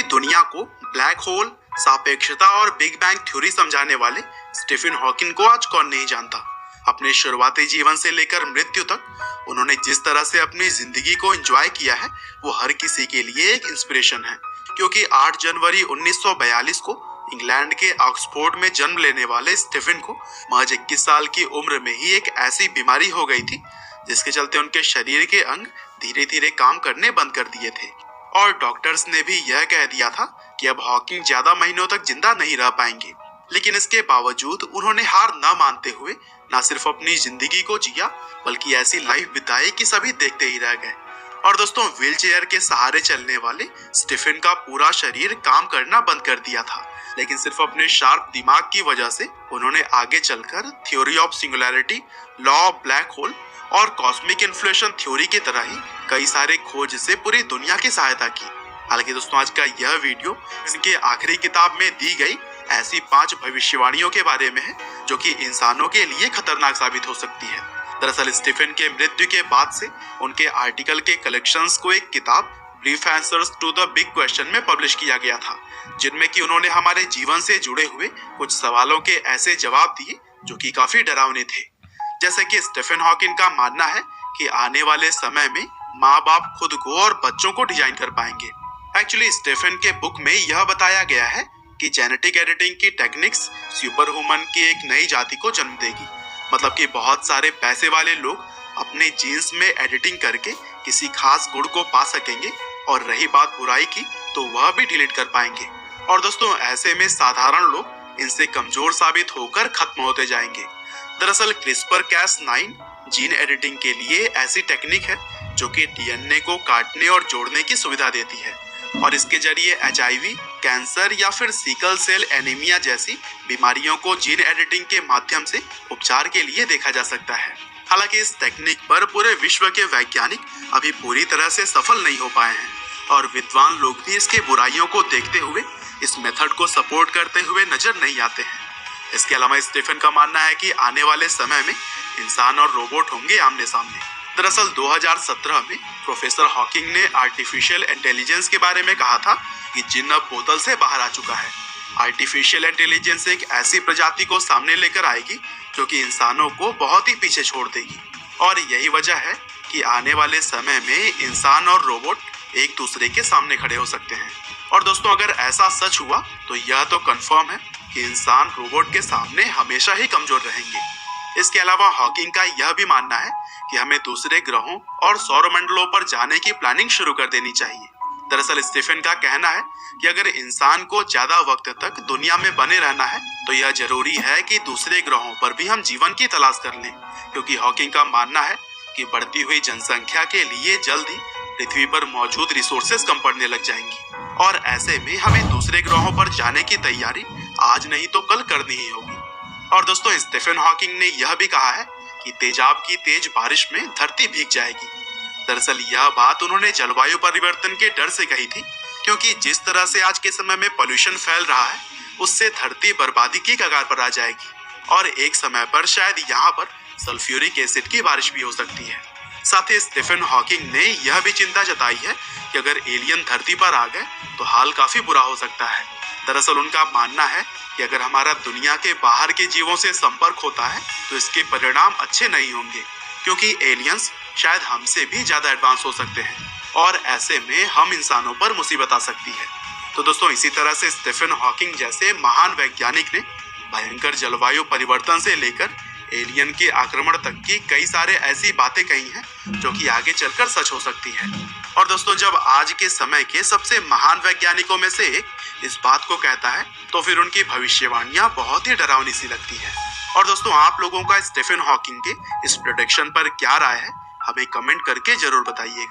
दुनिया को black hole, सापेक्षता और बिग बैंग थ्योरी समझाने वाले स्टीफन हॉकिंग को आज कौन नहीं जानता। अपने शुरुआती जीवन से लेकर मृत्यु तक उन्होंने जिस तरह से अपनी जिंदगी को एंजॉय किया है वो हर किसी के लिए एक इंस्पिरेशन है। क्योंकि 8 जनवरी 1942 को इंग्लैंड के ऑक्सफोर्ड में जन्म लेने वाले स्टीफन को महज 21 साल की उम्र में ही एक ऐसी बीमारी हो गई थी जिसके चलते उनके शरीर के अंग धीरे धीरे काम करने बंद कर दिए थे और डॉक्टर्स ने भी यह कह दिया था कि अब हॉकिंग ज्यादा महीनों तक जिंदा नहीं रह पाएंगे। लेकिन इसके बावजूद उन्होंने हार न मानते हुए न सिर्फ अपनी जिंदगी को जिया बल्कि ऐसी लाइफ बिताई कि सभी देखते ही रह गए। और दोस्तों, व्हीलचेयर के सहारे चलने वाले स्टीफन का पूरा शरीर काम करना बंद कर दिया था, लेकिन सिर्फ अपने शार्प दिमाग की वजह से उन्होंने आगे चलकर theory of singularity, law of black hole और कॉस्मिक इन्फ्लेशन थ्योरी की तरह ही कई सारे खोज से पूरी दुनिया की सहायता की। हालांकि दोस्तों, आज का यह वीडियो इनके आखिरी किताब में दी गई ऐसी 5 भविष्यवाणियों के बारे में है जो कि इंसानों के लिए खतरनाक साबित हो सकती है। दरअसल स्टीफन के मृत्यु के बाद से उनके आर्टिकल के कलेक्शंस को एक किताब Brief Answers to the Big Question में पब्लिश किया गया था, जिनमें कि उन्होंने हमारे जीवन से जुड़े हुए कुछ सवालों के ऐसे जवाब दिए जो कि काफी डरावने थे। जैसे कि स्टीफन हॉकिंग का मानना है कि आने वाले समय में माँ बाप खुद को और बच्चों को डिजाइन कर पाएंगे। एक्चुअली स्टीफन के बुक में यह बताया गया है कि जेनेटिक एडिटिंग की टेक्निक्स सुपर ह्यूमन की एक नई जाति को जन्म देगी। मतलब कि बहुत सारे पैसे वाले लोग अपने जीन्स में एडिटिंग करके किसी खास गुण को पा सकेंगे और रही बात बुराई की तो वह भी डिलीट कर पाएंगे। और दोस्तों, ऐसे में साधारण लोग इनसे कमजोर साबित होकर खत्म होते जाएंगे। दरअसल CRISPR-Cas9 जीन एडिटिंग के लिए ऐसी टेक्निक है जो कि डीएनए को काटने और जोड़ने की सुविधा देती है और इसके जरिए HIV, कैंसर या फिर सिकल सेल एनीमिया जैसी बीमारियों को जीन एडिटिंग के माध्यम से उपचार के लिए देखा जा सकता है। हालांकि इस टेक्निक पर पूरे विश्व के वैज्ञानिक अभी पूरी तरह से सफल नहीं हो पाए हैं और विद्वान लोग भी इसके बुराइयों को देखते हुए इस मेथड को सपोर्ट करते हुए नजर नहीं आते हैं। इसके अलावा स्टीफन का मानना है कि आने वाले समय में इंसान और रोबोट होंगे आमने सामने। दरअसल 2017 में प्रोफेसर हॉकिंग ने आर्टिफिशियल इंटेलिजेंस के बारे में कहा था कि जिन्न अब बोतल से बाहर आ चुका है। आर्टिफिशियल इंटेलिजेंस एक ऐसी प्रजाति को सामने लेकर आएगी जो कि इंसानों को बहुत ही पीछे छोड़ देगी और यही वजह है कि आने वाले समय में इंसान और रोबोट एक दूसरे के सामने खड़े हो सकते हैं। और दोस्तों, अगर ऐसा सच हुआ तो यह तो कंफर्म है कि इंसान रोबोट के सामने हमेशा ही कमजोर रहेंगे। इसके अलावा हॉकिंग का यह भी मानना है कि हमें दूसरे ग्रहों और सौरमंडलों पर जाने की प्लानिंग शुरू कर देनी चाहिए। दरअसल स्टीफन का कहना है कि अगर इंसान को ज्यादा वक्त तक दुनिया में बने रहना है तो यह जरूरी है कि दूसरे ग्रहों पर भी हम जीवन की तलाश कर लें, क्योंकि हॉकिंग का मानना है कि बढ़ती हुई जनसंख्या के लिए जल्द ही पृथ्वी पर मौजूद रिसोर्सेज कम पड़ने लग जाएंगी और ऐसे में हमें दूसरे ग्रहों पर जाने की तैयारी आज नहीं तो कल करनी ही होगी। और दोस्तों, स्टीफन हॉकिंग ने यह भी कहा है कि तेजाब की तेज बारिश में धरती भीग जाएगी। दरअसल यह बात उन्होंने जलवायु परिवर्तन के डर से कही थी, क्योंकि जिस तरह से आज के समय में पोल्यूशन फैल रहा है उससे धरती बर्बादी की कगार पर आ जाएगी और एक समय पर शायद यहाँ पर सल्फ्यूरिक एसिड की बारिश भी हो सकती है। साथ ही स्टीफन हॉकिंग ने यह भी चिंता जताई है कि अगर एलियन धरती पर आ गए तो हाल काफी बुरा हो सकता है। दरअसल उनका मानना है कि अगर हमारा दुनिया के बाहर के जीवों से संपर्क होता है तो इसके परिणाम अच्छे नहीं होंगे, क्योंकि एलियंस शायद हमसे भी ज्यादा एडवांस हो सकते हैं और ऐसे में हम इंसानों पर मुसीबत आ सकती है। तो दोस्तों, इसी तरह से स्टीफन हॉकिंग जैसे महान वैज्ञानिक ने भयंकर जलवायु परिवर्तन से लेकर एलियन के आक्रमण तक की कई सारे ऐसी बातें कही हैं जो कि आगे चलकर सच हो सकती है। और दोस्तों, जब आज के समय के सबसे महान वैज्ञानिकों में से एक इस बात को कहता है तो फिर उनकी भविष्यवाणियां बहुत ही डरावनी सी लगती है। और दोस्तों, आप लोगों का स्टीफन हॉकिंग के इस प्रेडिक्शन पर क्या राय है, हमें कमेंट करके जरूर बताइएगा।